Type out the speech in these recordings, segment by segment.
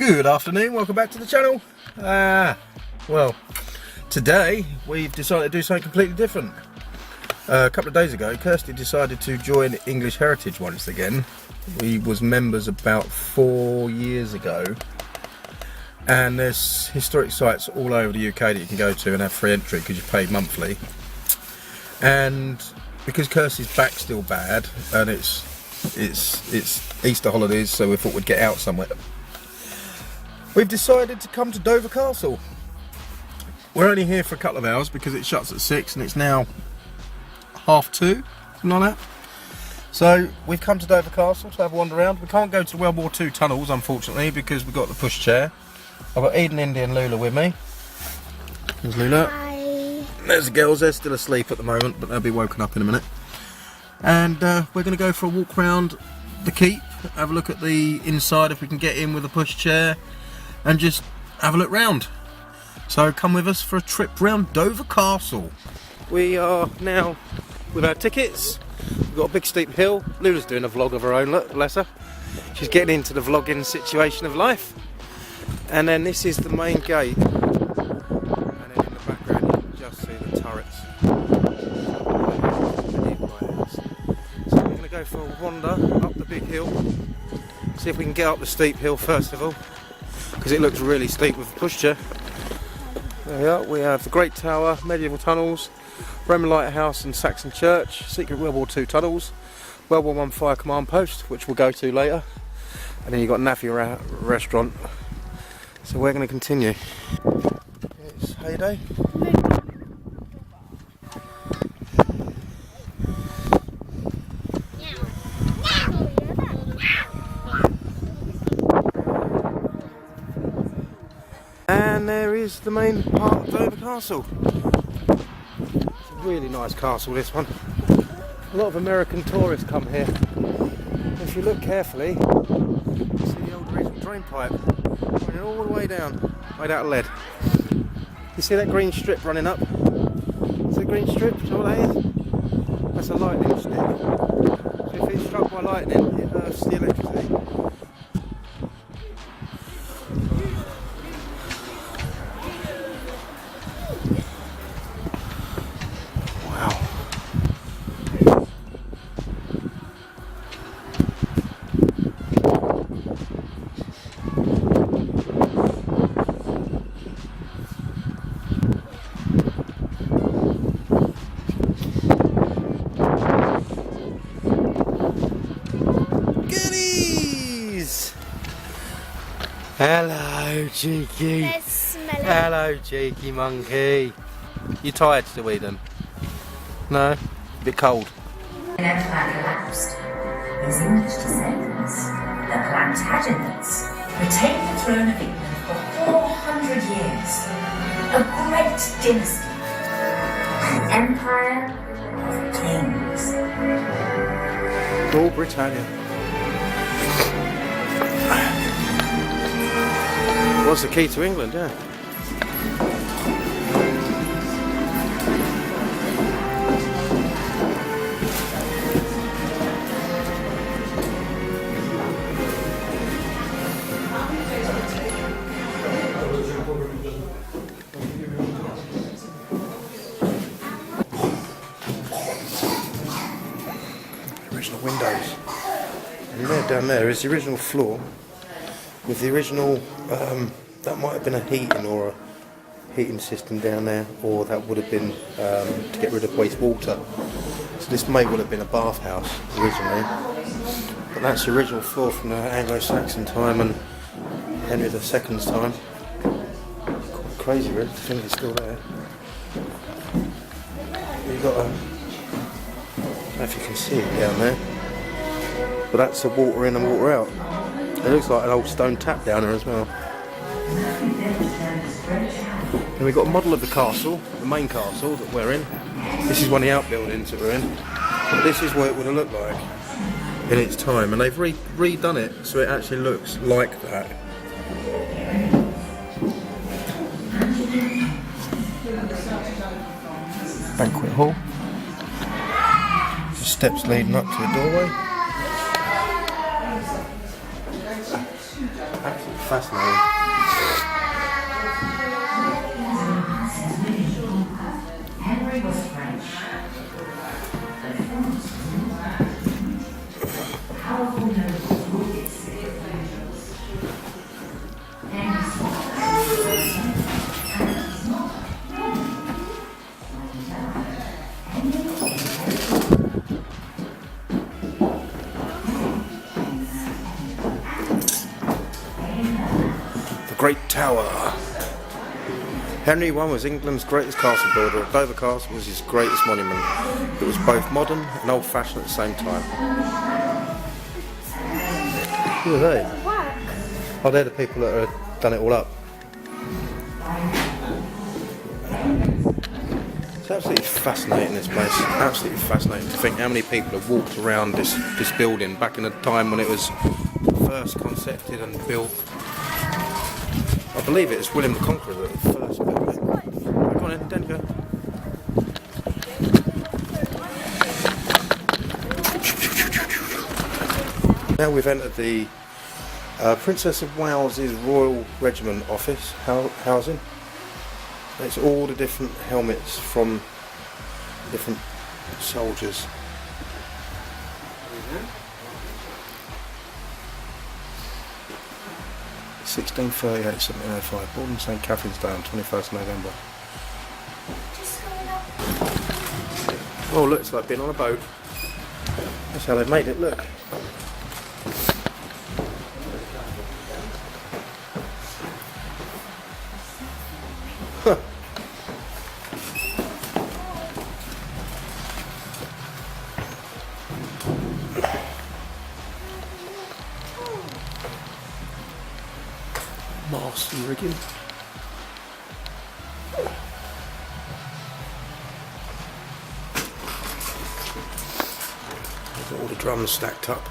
Good afternoon, welcome back to the channel. Well, today we've decided to do something completely different. A couple of days ago, Kirsty decided to join English Heritage once again. We was members about 4 years ago, and there's historic sites all over the UK that you can go to and have free entry because you pay monthly. And because Kirsty's back's still bad, and it's Easter holidays, so we thought we'd get out somewhere. We've decided to come to Dover Castle. We're only here for a couple of hours because it shuts at 6 and it's now 2:30, something like that. So we've come to Dover Castle to have a wander around. We can't go to World War II tunnels, unfortunately, because we've got the pushchair. I've got Eden, Indy and Lula with me. There's Lula. Hi. There's the girls, they're still asleep at the moment, but they'll be woken up in a minute. And we're going to go for a walk around the keep, have a look at the inside if we can get in with a pushchair, and just have a look round. So come with us for a trip round Dover Castle. We are now with our tickets. We've got a big steep hill. Lula's doing a vlog of her own, look, bless her. She's getting into the vlogging situation of life. And then this is the main gate. And then in the background you can just see the turrets. So we're going to go for a wander up the big hill. See if we can get up the steep hill first of all, because it looks really steep with the pushchair. There we are. We have the Great Tower, medieval tunnels, Roman Lighthouse and Saxon Church, secret World War II tunnels, World War I fire command post, which we'll go to later, and then you've got Naffy restaurant. So we're going to continue. It's heyday. And there is the main part of Dover Castle. It's a really nice castle, this one. A lot of American tourists come here. If you look carefully, you see the old original drain pipe running all the way down, made out of lead. You see that green strip running up? It's a green strip, do you know what that is? That's a lightning stick. So if it's struck by lightning, it earths the electricity. Hello, cheeky. Hello, cheeky monkey. You tired still, Eden? No? A bit cold. When empire collapsed, his English descendants, the Plantagenets, retained the throne of England for 400 years. A great dynasty. An empire of kings. Rule Britannia. What's the key to England, yeah. Original windows. And there, down there is the original floor with the original, that might have been a heating or a heating system down there, or that would have been to get rid of wastewater. So this may well have been a bathhouse originally, but that's the original floor from the Anglo-Saxon time and Henry II's time. Quite crazy really to think it's still there. You've got a, I don't know if you can see it down there, but that's the water in and water out. It looks like an old stone tap down there as well. And we've got a model of the castle, the main castle that we're in. This is one of the outbuildings that we're in. But this is what it would have looked like in its time, and they've redone it so it actually looks like that. Banquet hall. Just steps leading up to the doorway. Absolutely fascinating. Henry was French. Powerful nobles ruled its city of vengeance. Henry's The Great Tower. Henry I was England's greatest castle builder. Dover Castle was his greatest monument. It was both modern and old-fashioned at the same time. Who are they? Oh, they're the people that have done it all up. It's absolutely fascinating, this place. Absolutely fascinating to think how many people have walked around this building back in a time when it was first concepted and built. I believe it was William the Conqueror that first built it. Go on in, Dan, go. Now we've entered the Princess of Wales's Royal Regiment office housing. It's all the different helmets from different soldiers. 1638, 1705, born in St Catherine's Day on 21st November. Oh look, it's like being on a boat. That's how they've made it look. Huh. Mast and rigging. All the drums stacked up.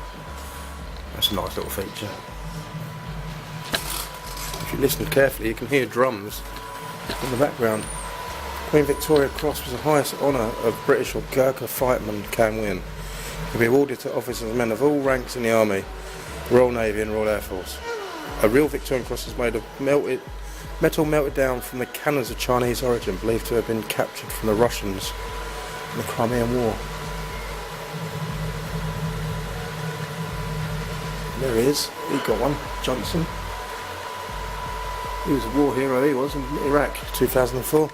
That's a nice little feature. If you listen carefully, you can hear drums in the background. Queen Victoria Cross was the highest honour a British or Gurkha fightman can win. It will be awarded to officers and men of all ranks in the Army, Royal Navy and Royal Air Force. A real Victorian cross is made of metal melted down from the cannons of Chinese origin, believed to have been captured from the Russians in the Crimean War. There he is, he got one, Johnson. He was a war hero, he was, in Iraq, 2004.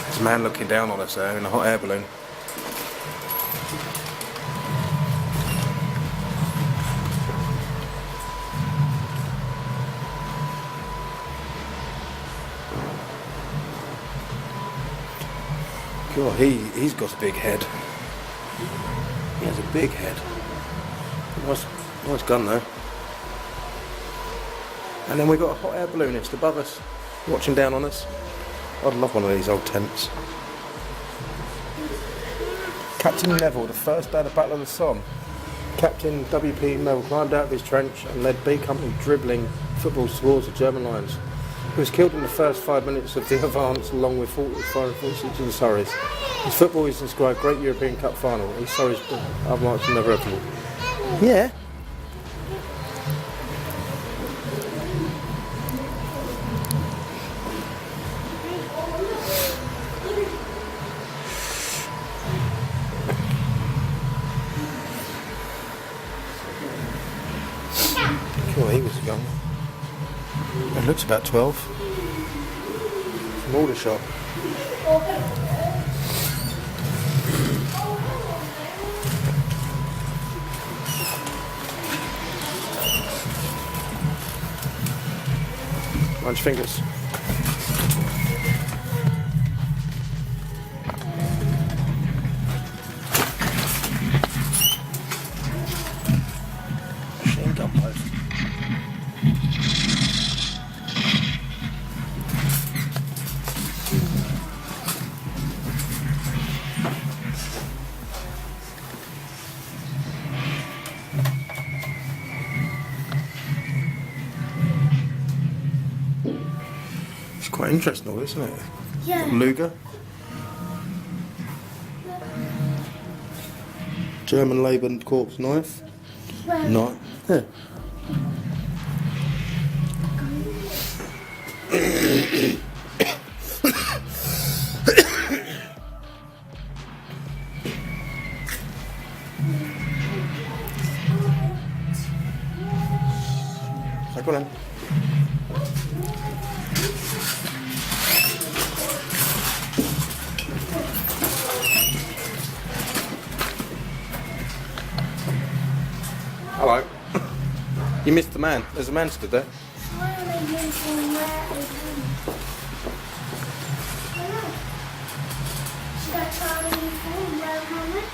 There's a man looking down on us there in a hot air balloon. God, he's got a big head. He has a big head. Nice gun though. And then we've got a hot air balloonist above us, watching down on us. I'd love one of these old tents. Captain Neville, the first day of the Battle of the Somme. Captain W.P. Neville climbed out of his trench and led B Company dribbling footballs towards the German lines. He was killed in the first 5 minutes of the advance along with 45 and 46 of the Surreys. His football is inscribed Great European Cup Final. East Surrey's otherwise never ever. Yeah. Sure, he was young. It looks about 12. From Aldershot. Mind your fingers. Machine gun post. Quite interesting, all, isn't it? Yeah. Luger. German Labour Corps knife. Well, Knife. Yeah. So go on then. Hello. You missed the man. There's a man stood there. why are they using where they can? I don't know. Should I try the uniform, wear a helmet?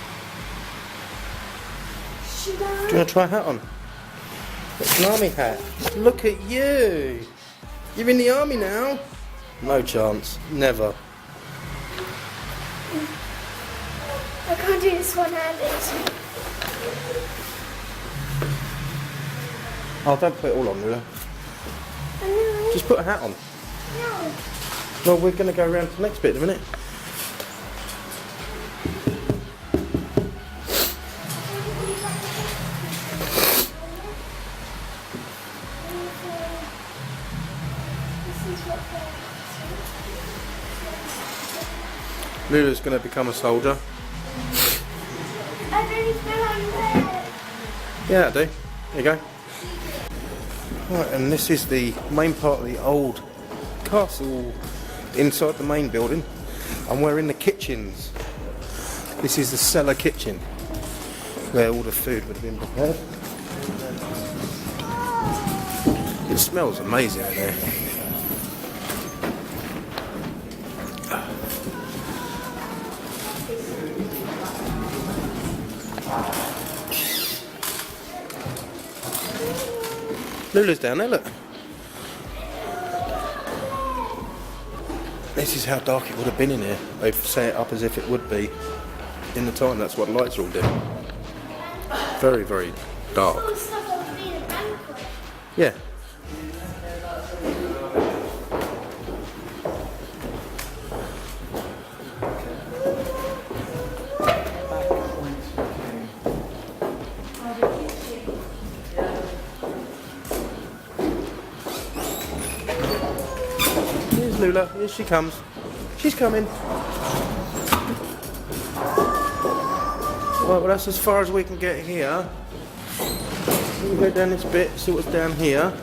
Should Do you I? want to try a hat on? It's an army hat. Look at you. You're in the army now. No chance. Never. I can't do this one-handed. Oh, don't put it all on, Lula. I know. Just put a hat on. No. Well, we're going to go around to the next bit in a minute. This is what Lula's going to become a soldier. I don't feel I'm there. Yeah, I do. There you go. Right, and this is the main part of the old castle inside the main building, and we're in the kitchens. This is the cellar kitchen where all the food would have been prepared. It smells amazing in there. Lula's down there, look. This is how dark it would have been in here. They've set it up as if it would be in the time. That's what the lights are all doing. Very, very dark. All the stuff that would be in a banquet. Yeah. Here's Lula. Here she comes. She's coming. Right, well that's as far as we can get here. We'll go down this bit, see what's down here.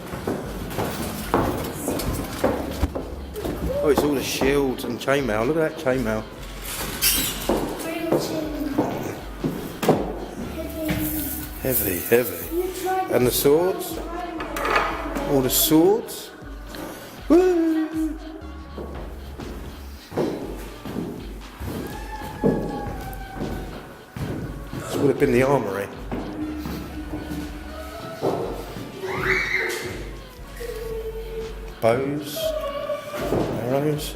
Oh, it's all the shields and chainmail. Look at that chainmail. Heavy, heavy. And the swords. All the swords. Woo! This would have been the armory. Bows, arrows.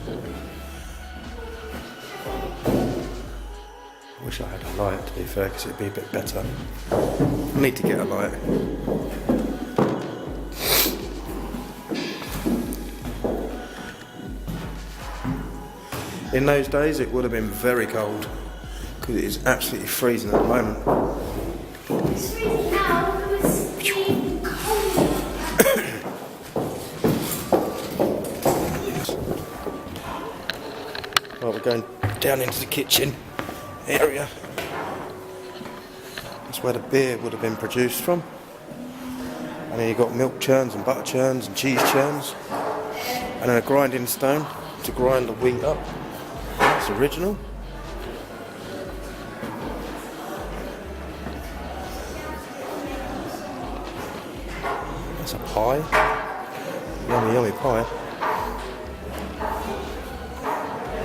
Wish I had a light, to be fair, because it'd be a bit better. I need to get a light. In those days, it would have been very cold, because it is absolutely freezing at the moment. It's freezing now. It was being cold. Right, we're going down into the kitchen area. That's where the beer would have been produced from. And then you've got milk churns and butter churns and cheese churns. And then a grinding stone to grind the wheat up. That's original. That's a pie. Yummy, yummy pie.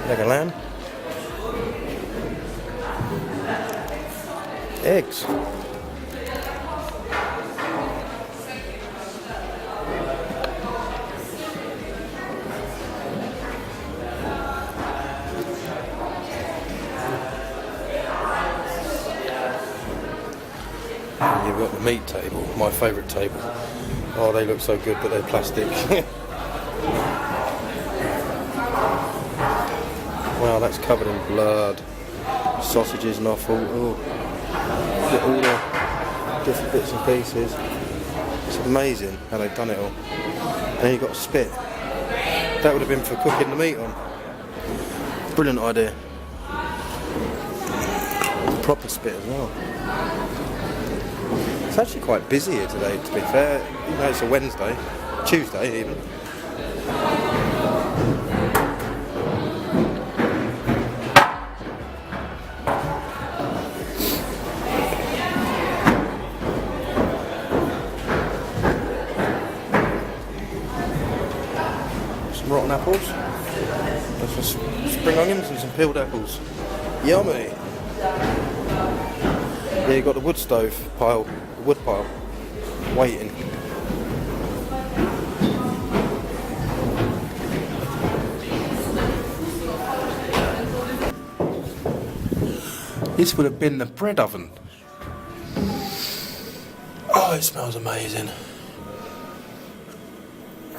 Leg of lamb. Eggs. And you've got the meat table, my favourite table. Oh, they look so good, but they're plastic. Wow, that's covered in blood. Sausages and offal. Oh. Look at all the different bits and pieces. It's amazing how they've done it all. And then you've got spit. That would have been for cooking the meat on. Brilliant idea. Proper spit as well. It's actually quite busy here today, to be fair. You know, it's a Wednesday, Tuesday even. Some rotten apples. There's some spring onions and some peeled apples. Yummy. Yeah, you've got the wood stove pile, the wood pile, waiting. This would have been the bread oven. Oh, it smells amazing.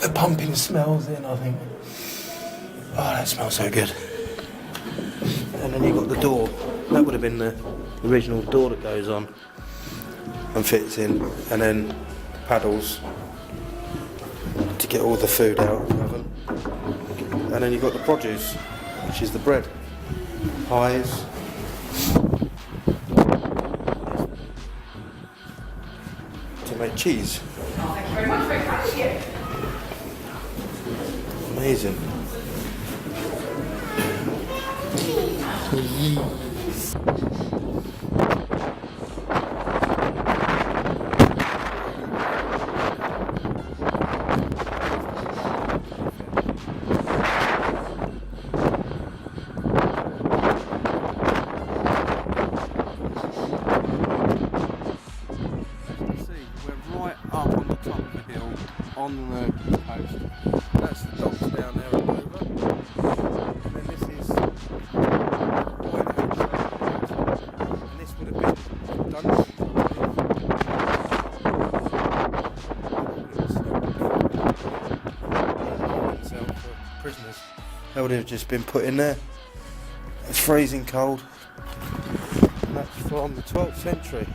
The pumping smells in, I think. Oh, that smells so good. And then you've got the door. That would have been the original door that goes on and fits in, and then paddles to get all the food out of the oven. And then you've got the produce, which is the bread, pies. To make cheese. Thank you very much, very kind of you. Amazing. On the coast. That's the docks down there at Dover. And then this is and this would have been Dungeon. For prisoners. That would have just been put in there. It's freezing cold. And that's from the 12th century.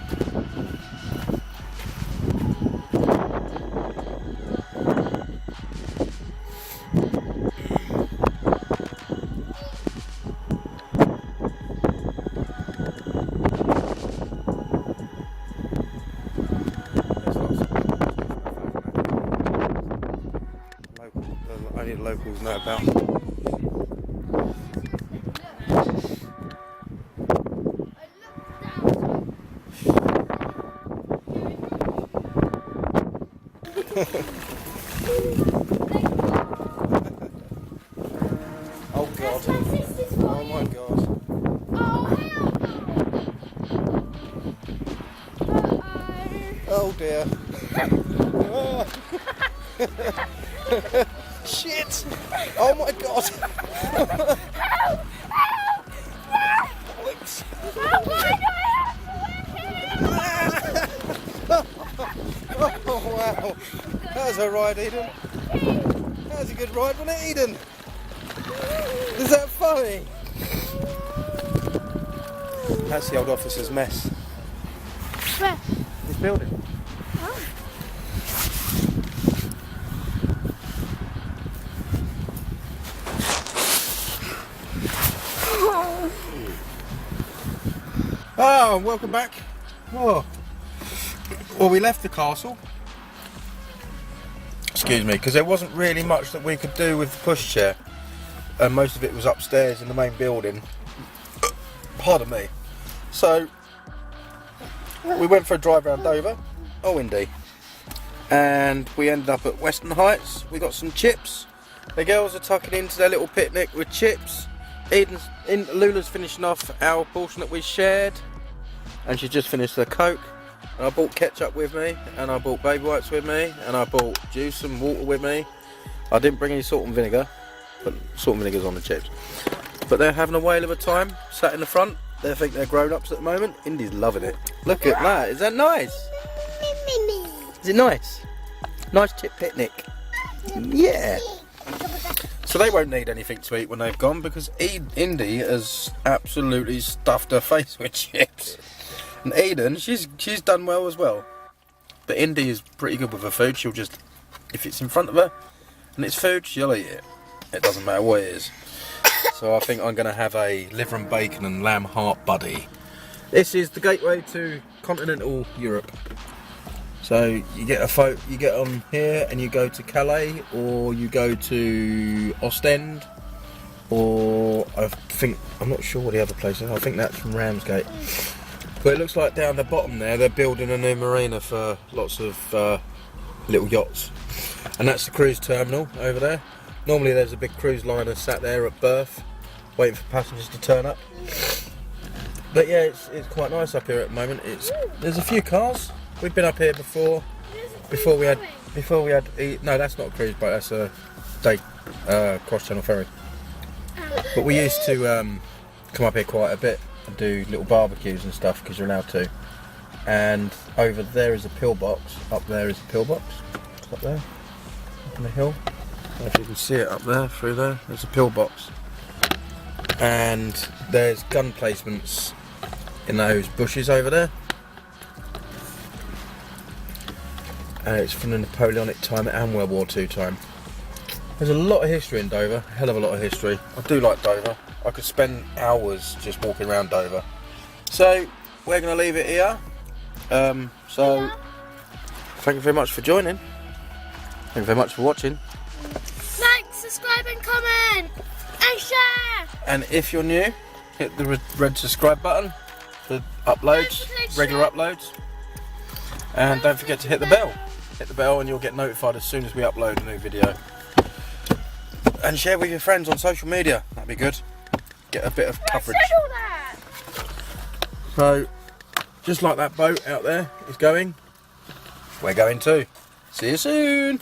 Only the locals know about. Oh God! Oh my God! Oh dear! Shit! Oh my God! Oh wow! That was a ride, Eden. That was a good ride, wasn't it, Eden? Is that funny? That's the old officer's mess. Where? This building. Oh, welcome back. Oh. Well, we left the castle. Excuse me, because there wasn't really much that we could do with the pushchair. And most of it was upstairs in the main building. Pardon me. So, we went for a drive around Dover. Oh, indeed. And we ended up at Western Heights. We got some chips. The girls are tucking into their little picnic with chips. Lula's finishing off our portion that we shared, and she just finished her Coke. And I bought ketchup with me, and I bought baby wipes with me, and I bought juice and water with me. I didn't bring any salt and vinegar, but salt and vinegar's on the chips. But they're having a whale of a time, sat in the front. They think they're grown-ups at the moment. Indy's loving it. Look at that. Is that nice? Is it nice? Nice chip picnic. Yeah. So they won't need anything to eat when they've gone because Indy has absolutely stuffed her face with chips. And Eden, she's done well as well. But Indy is pretty good with her food. She'll just, if it's in front of her and it's food, she'll eat it. It doesn't matter what it is. So I think I'm going to have a liver and bacon and lamb heart buddy. This is the gateway to continental Europe. So you get you get on here and you go to Calais, or you go to Ostend, or I'm not sure what the other place is. I think that's from Ramsgate. But it looks like down the bottom there they're building a new marina for lots of little yachts, and that's the cruise terminal over there. Normally there's a big cruise liner sat there at berth, waiting for passengers to turn up. But yeah, it's quite nice up here at the moment. There's a few cars. We've been up here before. Before we had. No, that's not a cruise boat. That's a day cross channel ferry. But we used to come up here quite a bit and do little barbecues and stuff because you're allowed to. And over there is a pillbox. Up there is a pillbox. It's up there, up on the hill. I don't know if you can see it up there through there. There's a pillbox. And there's gun placements in those bushes over there. And it's from the Napoleonic time and World War II time. There's a lot of history in Dover, a hell of a lot of history. I do like Dover. I could spend hours just walking around Dover. So we're going to leave it here. So thank you very much for joining. Thank you very much for watching. Like, subscribe and comment and share. And if you're new, hit the red subscribe button for uploads, regular uploads. And don't forget to hit the bell. Hit the bell and you'll get notified as soon as we upload a new video. And share with your friends on social media. That'd be good. Get a bit of coverage. So, just like that boat out there is going, we're going too. See you soon.